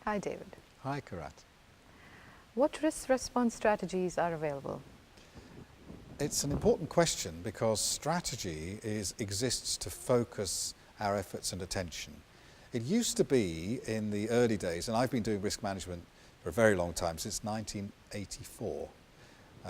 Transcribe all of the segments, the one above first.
Hi, David. Hi, Karat. What risk response strategies are available? It's an important question because strategy exists to focus our efforts and attention. It used to be in the early days, and I've been doing risk management for a very long time, since 1984.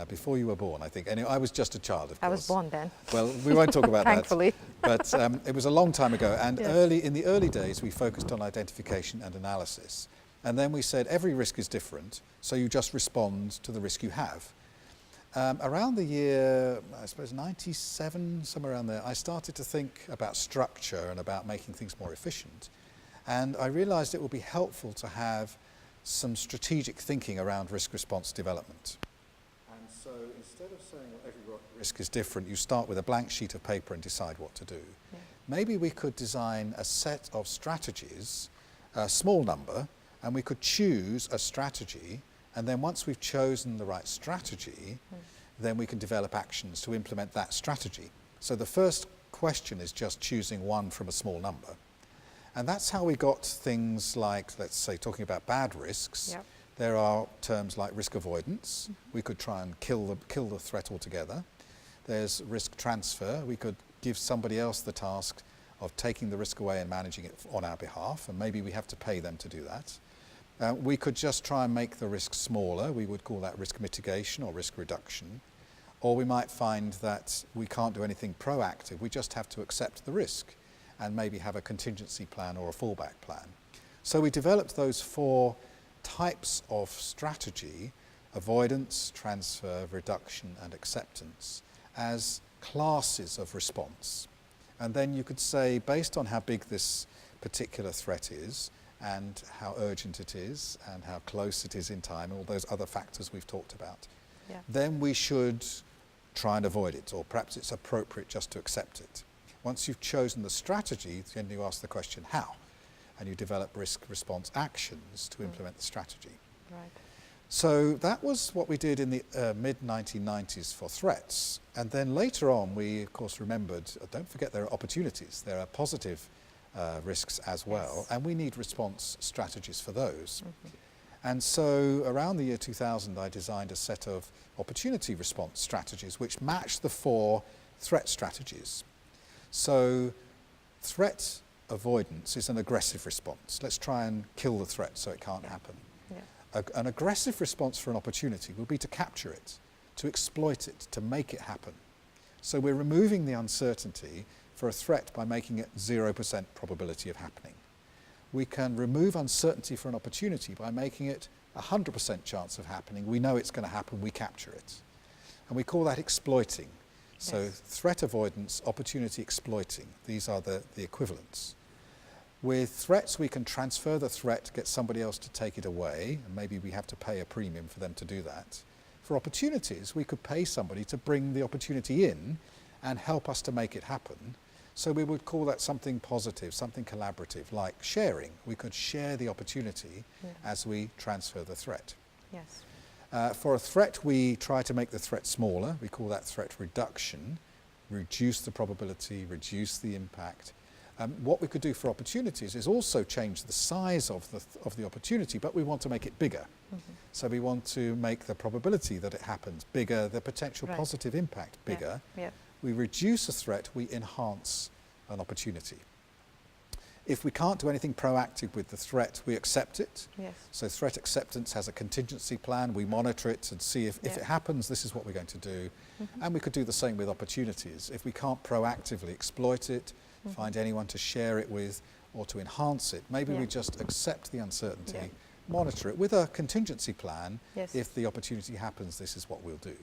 Before you were born, I think. Anyway, I was just a child, of course. I was born then. Well, we won't talk about Thankfully. that. But it was a long time ago, and Yes. in the early days, we focused on identification and analysis. And then we said every risk is different, so you just respond to the risk you have. Around the year, I suppose 97, somewhere around there, I started to think about structure and about making things more efficient. And I realized it would be helpful to have some strategic thinking around risk response development. And so instead of saying well, every risk is different, you start with a blank sheet of paper and decide what to do. Yeah. Maybe we could design a set of strategies, a small number, and we could choose a strategy, and then once we've chosen the right strategy, then we can develop actions to implement that strategy. So the first question is just choosing one from a small number. And that's how we got things like, let's say, talking about bad risks. Yep. There are terms like risk avoidance. We could try and kill the threat altogether. There's risk transfer. We could give somebody else the task of taking the risk away and managing it on our behalf, and maybe we have to pay them to do that. We could just try and make the risk smaller. We would call that risk mitigation or risk reduction. Or we might find that we can't do anything proactive. We just have to accept the risk and maybe have a contingency plan or a fallback plan. So we developed those four types of strategy: avoidance, transfer, reduction, and acceptance, as classes of response. And then you could say, based on how big this particular threat is, and how urgent it is, and how close it is in time, all those other factors we've talked about, then we should try and avoid it, or perhaps it's appropriate just to accept it. Once you've chosen the strategy, then you ask the question, how? And you develop risk response actions to implement the strategy. Right. So that was what we did in the mid-1990s for threats. And then later on, we, of course, remembered, don't forget there are opportunities. There are positive risks as well, yes. And we need response strategies for those. And so around the year 2000, I designed a set of opportunity response strategies which match the four threat strategies. So threat avoidance is an aggressive response. Let's try and kill the threat so it can't happen. Yeah. An aggressive response for an opportunity will be to capture it, to exploit it, to make it happen. So we're removing the uncertainty for a threat by making it 0% probability of happening. We can remove uncertainty for an opportunity by making it 100% chance of happening. We know it's going to happen, we capture it. And we call that exploiting. So yes. Threat avoidance, opportunity exploiting, these are the equivalents. With threats, we can transfer the threat, get somebody else to take it away, and maybe we have to pay a premium for them to do that. For opportunities, we could pay somebody to bring the opportunity in and help us to make it happen. So we would call that something positive, something collaborative, like sharing. We could share the opportunity as we transfer the threat. Yes. For a threat, we try to make the threat smaller. We call that threat reduction, reduce the probability, reduce the impact. What we could do for opportunities is also change the size of the opportunity, but we want to make it bigger. So we want to make the probability that it happens bigger, the potential positive impact bigger. Yeah. We reduce a threat, we enhance an opportunity. If we can't do anything proactive with the threat, we accept it. Yes. So threat acceptance has a contingency plan. We monitor it and see if it happens, this is what we're going to do. And we could do the same with opportunities. If we can't proactively exploit it, find anyone to share it with or to enhance it, maybe we just accept the uncertainty, monitor it with a contingency plan. Yes. If the opportunity happens, this is what we'll do.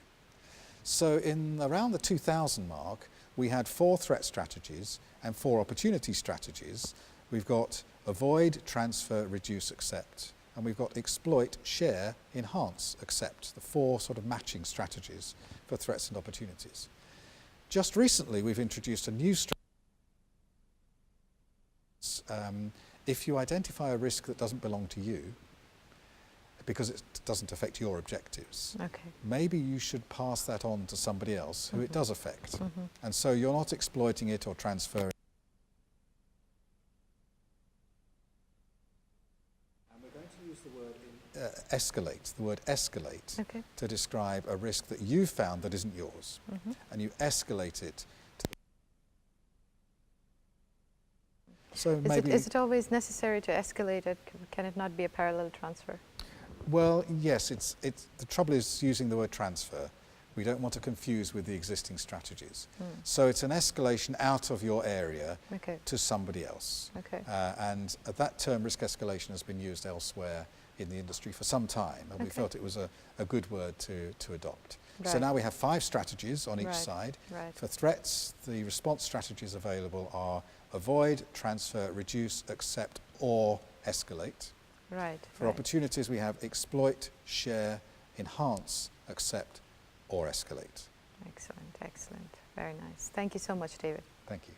So in around the 2000 mark, we had 4 threat strategies and 4 opportunity strategies. We've got avoid, transfer, reduce, accept. And we've got exploit, share, enhance, accept, the 4 sort of matching strategies for threats and opportunities. Just recently, we've introduced a new strategy. If you identify a risk that doesn't belong to you, because it doesn't affect your objectives, maybe you should pass that on to somebody else who it does affect. And so you're not exploiting it or transferring. And we're going to escalate, the word escalate, Okay. to describe a risk that you found that isn't yours. Mhm. And you escalate it. So maybe, Is it always necessary to escalate it? Can it not be a parallel transfer? well, yes, the trouble is using the word transfer. We don't want to confuse with the existing strategies. So it's an escalation out of your area Okay. to somebody else. Okay. And that term risk escalation has been used elsewhere in the industry for some time, and we Okay. felt it was a good word to adopt. So Right. now we have 5 strategies on each Right. side. Right. For threats, the response strategies available are avoid, transfer, reduce, accept, or escalate. Right. For right. opportunities, we have exploit, share, enhance, accept, or escalate. Excellent. Excellent. Very nice. Thank you so much, David. Thank you.